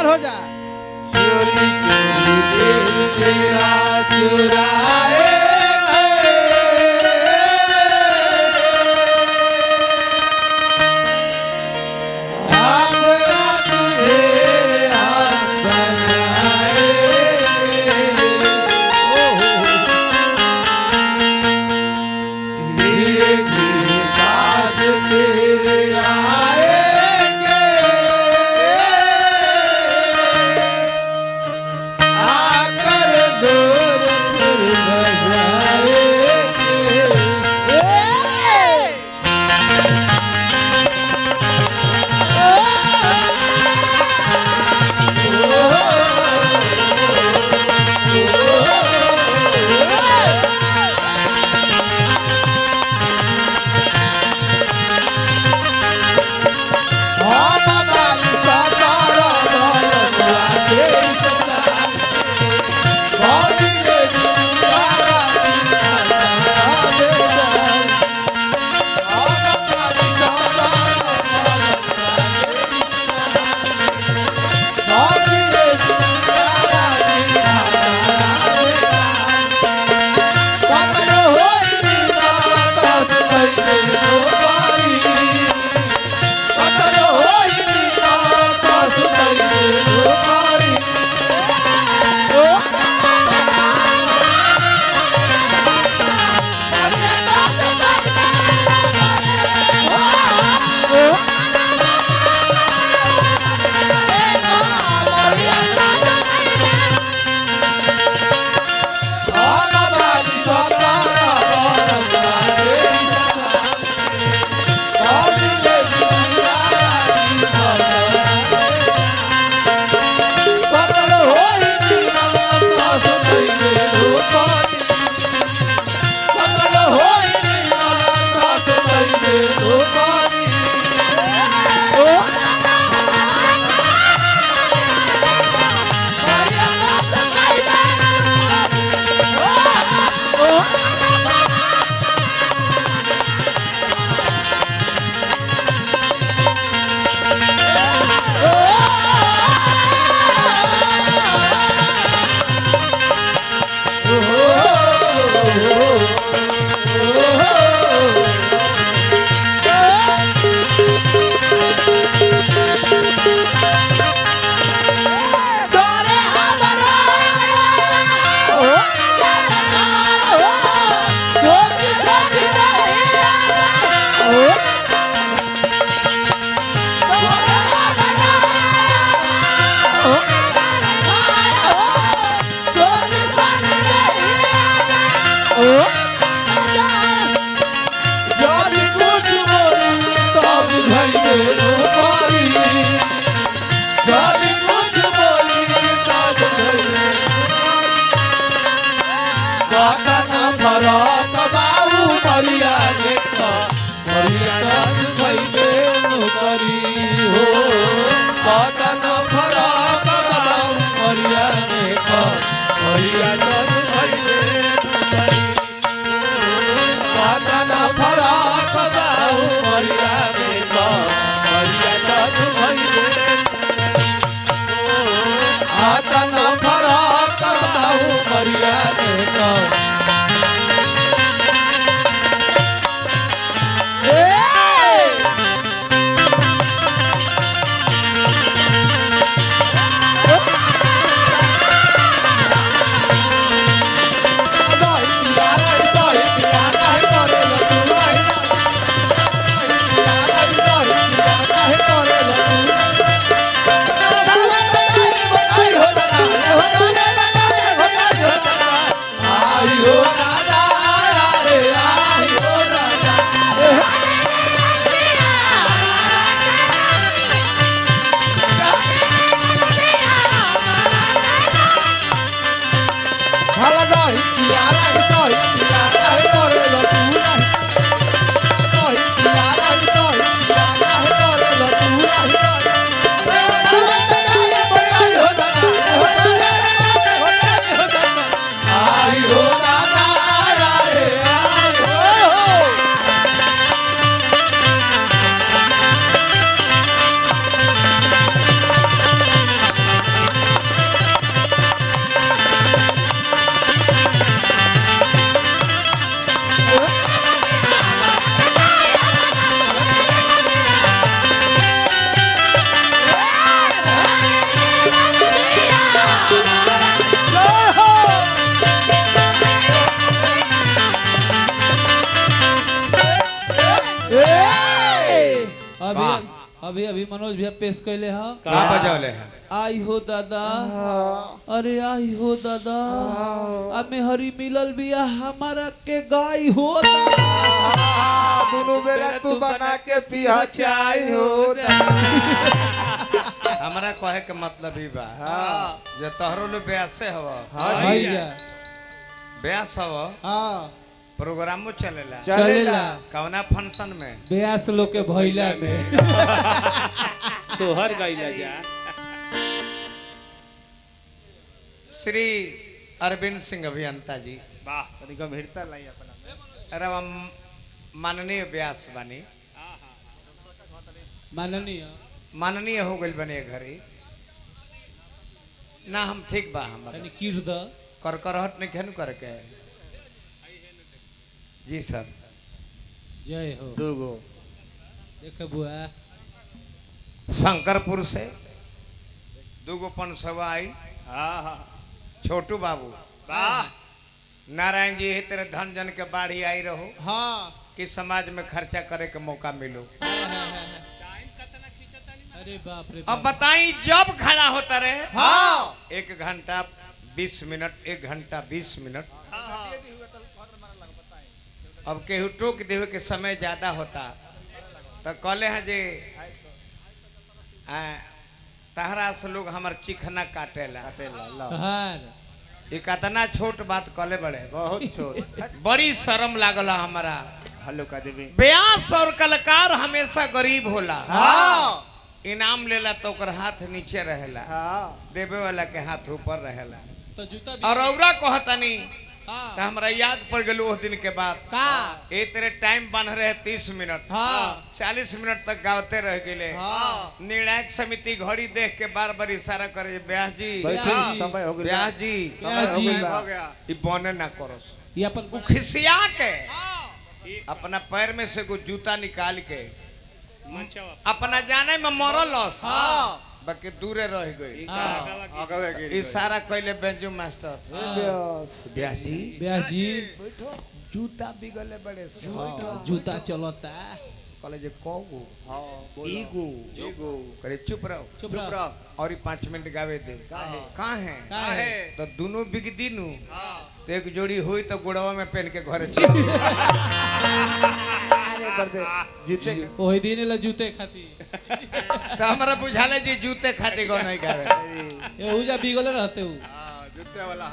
तैयार हो जा। चोरी चोरी दिल तेरा चुराए अभी अभी मनोज भैया पेश कैले हाँ का बजौले हैं आई हो दादा अरे आई हो दादा अब हरी मिलल बिया हमारा के गाय हो दादा दोनों बेरा तू बना के पिया चाय हो हमरा कहे के मतलब ही बा जे तोहरो लो ब्यासे हवा भैया ब्यास हवा हाँ प्रोग्रामो चलेला चलेला कवना फंक्शन में ब्यास लोग के भैला में सोहर गईला जा श्री अरविंद सिंह अभियंता जी वाह तनी गंभीरता लाई अपना अरे हम माननीय व्यास बनी माननीय हो गई बने घरे ना हम ठीक बा हम तनी कीर्द करकरहट नहीं खेनु करके जी सर जय हो दूगो देखे बुआ शंकरपुर से दूगो पनसवा आई छोटू बाबू वाह नारायण जी ही तेरे धन जन के बाढ़ी आई रहो हाँ कि समाज में खर्चा करे के मौका मिलो अरे बाप रे अब बताई जब खड़ा होता रहे हाँ 1 घंटा 20 मिनट 1 घंटा 20 मिनट अब केहू टोक देवे के समय ज्यादा होता तो कहले हैं जे तहरा से लोग हमार चिखना काटेला तहार एक इतना छोट बात कहले बड़े बहुत छोट बड़ी शर्म लागला हमारा हेलो का देवी व्यास और कलाकार हमेशा गरीब होला हाँ इनाम लेला तो ओकर हाथ नीचे रहेला हाँ देवे वाला के हाथ ऊपर रहेला तो जूता और औरा कहतनी हाँ तो हमरा याद पड़ गलो उस दिन के बाद का ए तेरे टाइम बन रहे 30 मिनट हाँ 40 मिनट तक गावते रह गए हाँ निर्णायक समिति घड़ी देख के बार बार इशारा करे व्यास जी बैठो हाँ। समय हो गया व्यास जी व्यास जी। हो गया ई बने ना करो ये अपन उ खिसिया के अपना पैर में से कुछ जूता निकाल के अपना जाने में मरलस हाँ बाकी दूरे रह गई आगवे गिर इशारा कैले बेंजू मास्टर व्यास जी ब्याह जी जूता बिगले बड़े हाँ, जूता चलता कहले जे कहो हां ईगो एगो करे चुप रहो चुप रह और 5 मिनट गावे दे कहाँ है काहे तो दोनों बिग दिनू तो एक जोड़ी हुई तो गुड़वा में पहन के घरे चल कर दे जीते ओही दिन ला जूते खाती तो हमारा बुझाले जी जूते खाते को नहीं गावे ये उजा बिगले रहते हूँ हां जूते वाला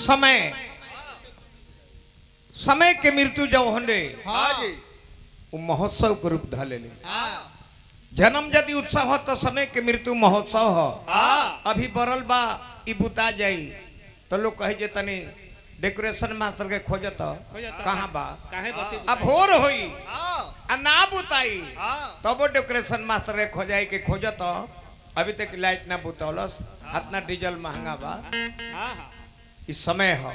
समय समय के मृत्यु जब होंडे हां जी वो महोत्सव के रूप धले ले हां जन्म यदि उत्सव हो तो समय के मृत्यु महोत्सव हो अभी बरल बा ई बुता जाई तो लोग कहे जे तनी डेकोरेशन मास्टर के खोजत कहाँ बा अब होर होई आ ना बुताई तब वो डेकोरेशन मास्टर के खोजाई के खोजत अभी तक लाइट ना बुतौलस इतना डीजल महंगा बा इस समय हो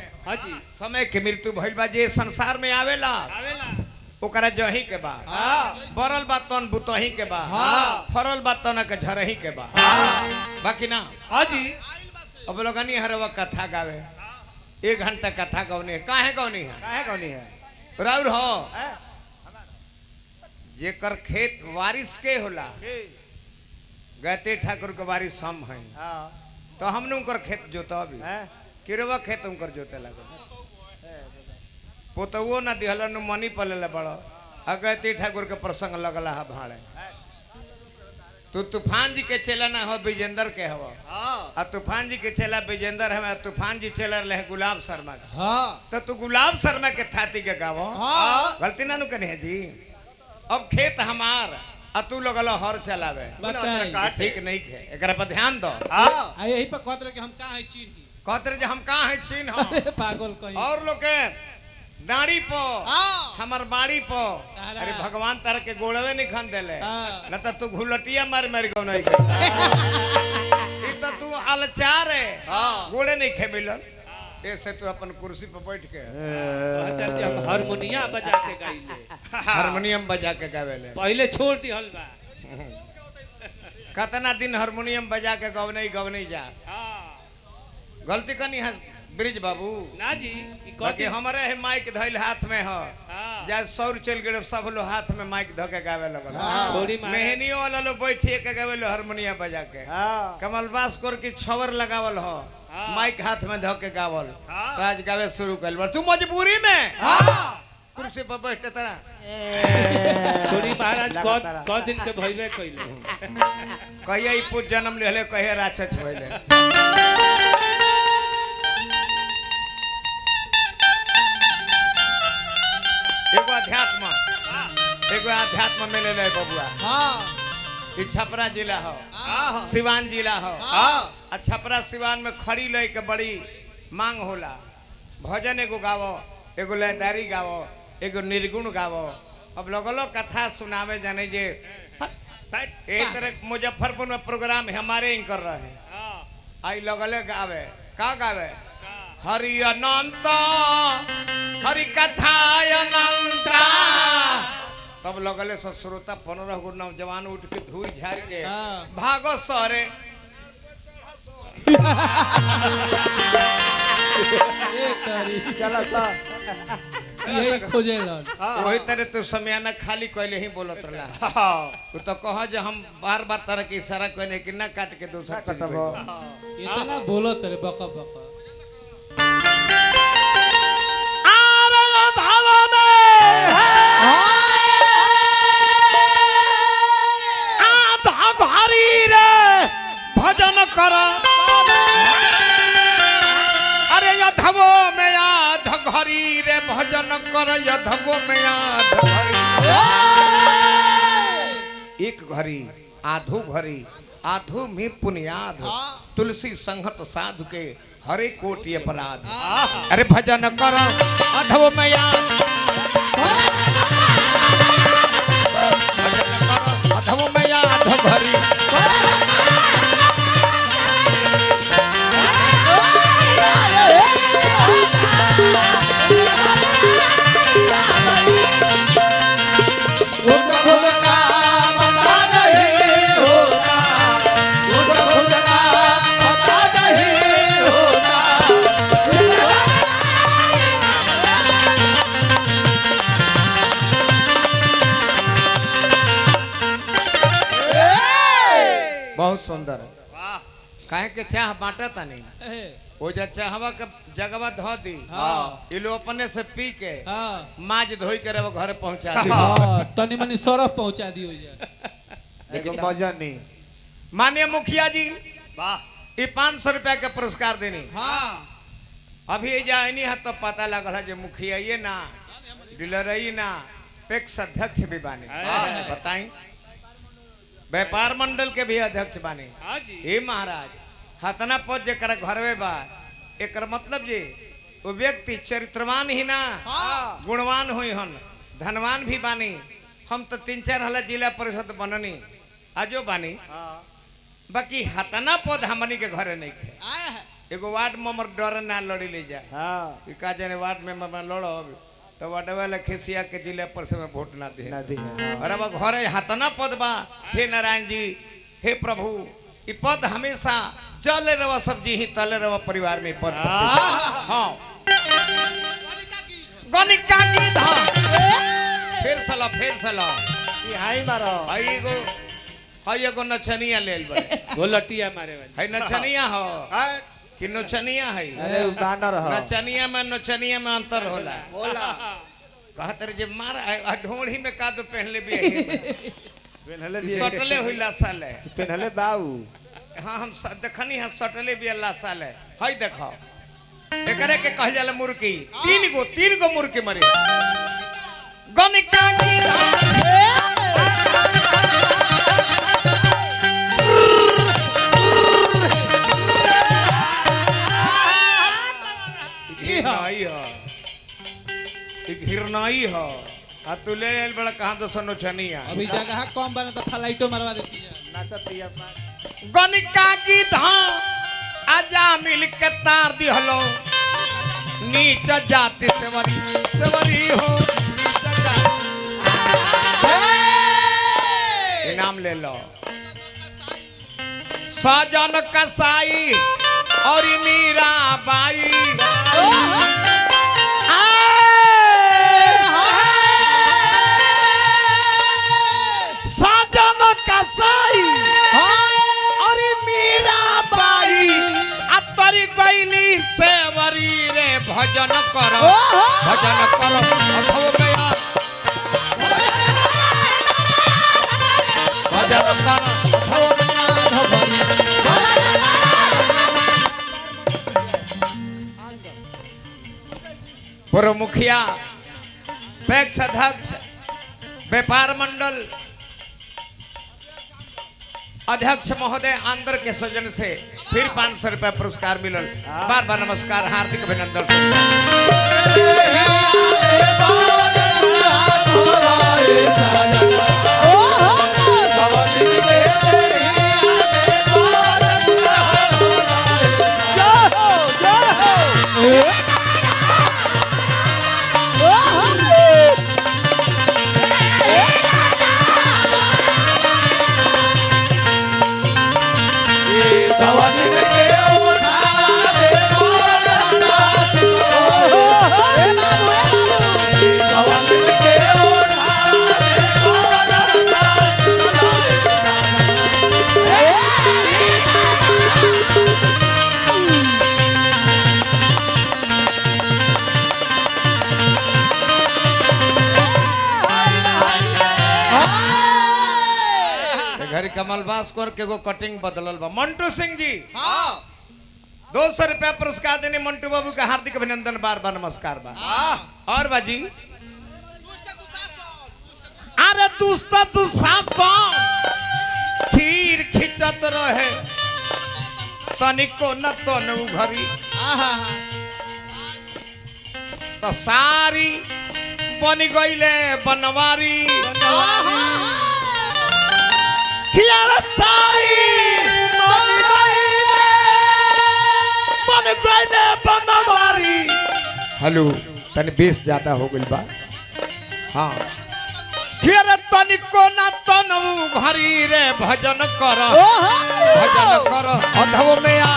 समय के मृत्यु भइल बा जे संसार में आवेला ओकरा जही के बा बरल बा तन बुतही के बा फरल बा तन के झरही के बा बाकी ना हाजी अब लोगनी हरवा कथा गावे 1 घंटा कथा गौनी काहे गौनी है राउर हो जेकर खेत वारिस के होला गते ठाकुर के वारिस हम है तो हमने उनकर खेत जोता अभी किरवा खेत उनकर जोते लगे पोतवो ना दिहलन मनी पलेले बड़ो अगती ठाकुर के प्रसंग लगला है भाड़े तू तूफान जी के चेला ना हो विजेंद्र के हो आ तूफान जी के चेला विजेंद्र है तूफान जी चेला रहे गुलाब शर्मा हाँ तो तू गुलाब शर्मा के थाती के गावो हाँ गलती ना नु कने जी अब खेत हमार आ तू लगल हर चलावे बताई ठीक नहीं है एकरा पर ध्यान दो आ यही पर कहत रहे कि हम कहाँ है चीनी कहते रहे जे हम कहाँ है चीन हम पागल कहीं और लोग के डाड़ी पो हाँ। हमर बाड़ी पो तारा। अरे भगवान तारा के गोड़वे नहीं खन देले हाँ। न तो तू घुलटिया मार मार को नहीं ई तो तू अलचार है हाँ। गोड़े नहीं खे मिलल ऐसे तू अपन कुर्सी पर बैठ के कहता कि हम हारमोनिया बजा के गाइले हारमोनियम बजा के गावेले पहले छोड़ दी हलवा कितना दिन हारमोनियम बजा के गवने जा हाँ गलती कनी है ब्रिज बाबू ना जी बाकी हमारे है माइक धइल हाथ में हो हाँ। जा सौर चल गए सब लोग हाथ में माइक धो के गावे लगल थोड़ी मार मेहनियों वाला लोग बैठिए के गावे लो हारमोनियम बजा के कमल बास कर की छवर लगावल हो हाँ। माइक हाथ में धो के गावल हाँ। तो आज गावे शुरू कर तू मजबूरी में हाँ। कुर्सी पर बैठते तरह थोड़ी महाराज क दिन के भइबे कइले कहिए ई पूत जन्म लेले कहिए राक्षस भइले एगो अध्यात्म में ले ले बबुआ हाँ। ई छपरा जिला हो हाँ। सिवान जिला हो हाँ। आ छपरा सिवान में खड़ी लय के बड़ी मांग होला भजन एगो गावो एगो लयदारी गावो एगो निर्गुण गावो अब लगलो कथा सुनावे जाने जे एक तरह मुजफ्फरपुर में प्रोग्राम हमारे ही कर रहे हैं हाँ आई लगले गावे का गावे हरि अनंत हरि कथा अनंत तब लगले सब श्रोता 15 गो नौजवान उठ के धुई झाड़ के हाँ। भागो सरे चला सा यही खोजेलन वही तरह तू समयाना खाली कहले ही बोलत रहा तू तो कह जे हम बार बार तरह के इशारा कहने कि ना काट के दूसरा चीज बोल। इतना बोलो तेरे बका बका भजन कर अरे यधवो में याद घरी रे भजन कर यधवो में याद घरी एक घड़ी आधो घड़ी आधो में पुण्याध तुलसी संगत साधु के हरे कोटि अपराध अरे भजन कर अधवो में याद भजन कर अधवो में याद घरी बहुत सुंदर वाह काहे के चाह बांटा नहीं वो जा चाहवा के जगवा धो दी हाँ। ये लोग अपने से पी के हाँ। माज धोई के वो घर पहुंचा दी हाँ, तनी मनी सरफ पहुंचा दियो जा एगो भजन नहीं माननीय मुखिया जी वाह ये 500 रुपया के पुरस्कार देनी हाँ। अभी जानी है तो पता लगल है जो मुखिया ये ना डीलर ना पैक्स अध्यक्ष भी बानी बताई व्यापार मंडल के भी अध्यक्ष बानी हाँ जी हे महाराज हतना पद जरा घरवे बा एक मतलब जी वो व्यक्ति चरित्रवान ही ना हाँ। गुणवान हुई हन धनवान भी बानी हम तो 3-4 हला जिला परिषद बननी आजो बानी बाकी हतना पद हमनी के घरे नहीं खे आया है एगो वार्ड मेंबर डर ना लड़ी ले जा हाँ का जाने वार्ड मेंबर लड़ो तो वार्ड वाला खिसिया के जिला परिषद में वोट ना दे नदी है और अब घरे हतना पद बा हे नारायण जी हे प्रभु ई पद हमेशा जले रवा सब्जी ही तले रवा परिवार में पद हाँ गणिका की धा फिर सला हाई मारो हाई एगो नचनिया लेल बड़े वो लटिया मारे वाली है नचनिया हो कि नचनिया है अरे बानर हो नचनिया में अंतर होला बोला कहत रे जे मारा ढोड़ी में का तो पहनले भी है पेनहले सटले हुईला साले पेनहले बाऊ हाँ हम देखनी है सटले भी अल्लाह साले हई देखो एकरे के कह जाला मुर्गी 3 गो मुर्गी मरे गणिका की घिरनाई हो आ तू ले आइल बड़ा कहां तो सनो छनिया अभी जगह कम बने तो फ्लाइटो मरवा देती है। नाचतिया गनिका की धा आजा मिल के तार दी हलो नीच जाति सेवरी सेवरी हो नीच जाति। इनाम ले लो सजन कसाई और मीरा बाई सजन कसाई और मीरा बाई अतरी गईली सेवरी रे भजन करो भजन करो अथो गया भजन करो अथो पूर्व मुखिया पैक्स अध्यक्ष व्यापार मंडल अध्यक्ष महोदय आंध्र के सज्जन से फिर 500 रुपया पुरस्कार मिलल। बार बार नमस्कार हार्दिक अभिनंदन। घरी कमल बास कर के गो कटिंग बदलल बा। मंटू सिंह जी 200 रुपया पुरस्कार देने मंटू बाबू का हार्दिक अभिनंदन बार बार नमस्कार बा। और बाजी अरे दुष्टा तू सासन चीर खिंचत रहे तनिको न तन घरी तो सारी बन गईले बनवारी सारी बन गईले बनवारी। हेलो तनी बेस ज्यादा हो गई बा। हाँ फिर तनिको ना तनु घरी रे भजन कर अधो में आ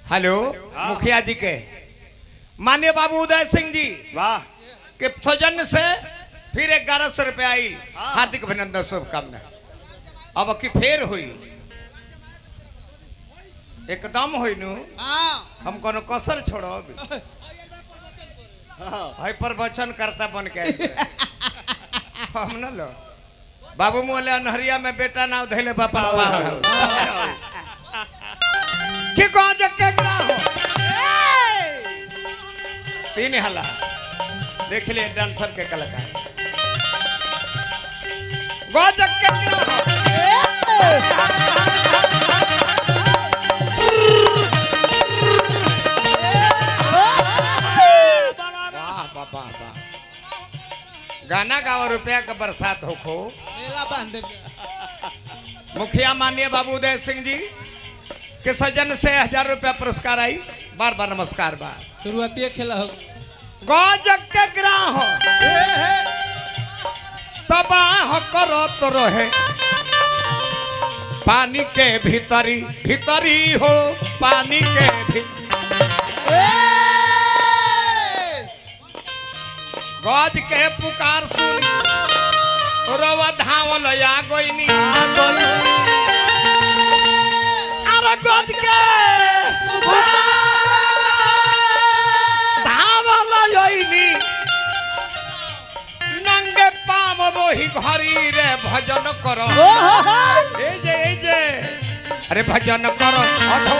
हेलो मुखिया जी के माननीय बाबू उदय सिंह जी वाह के सौजन्य से फिर 1100 रुपया आई। हार्दिक अभिनंदन शुभकामना। अब की फेर हुई एकदम हुई नु हम कोनो कसर छोड़ो हाई पर वचन करता बन के हम न लो बाबू मोले अनहरिया में बेटा ना धैले बापा कि गांव के हो तीन हला देख लिए डांसर के कलाकार गांव के गाना गाओ रुपया का बरसात होखो। मेला बांध दे। मुखिया माननीय बाबू उदय सिंह जी के सजन से 1000 रुपया पुरस्कार आई। बार बार नमस्कार बा। शुरुआती खेला हो गजक के ग्राह तबाह करो तो रहे पानी के भीतरी भीतरी हो पानी के गज के पुकार सुनी रवा धावल या गोइनी अरे गज के धावल योइनी नंगे पाव वही घरी रे भजन करो ए जे अरे भजन करो अधो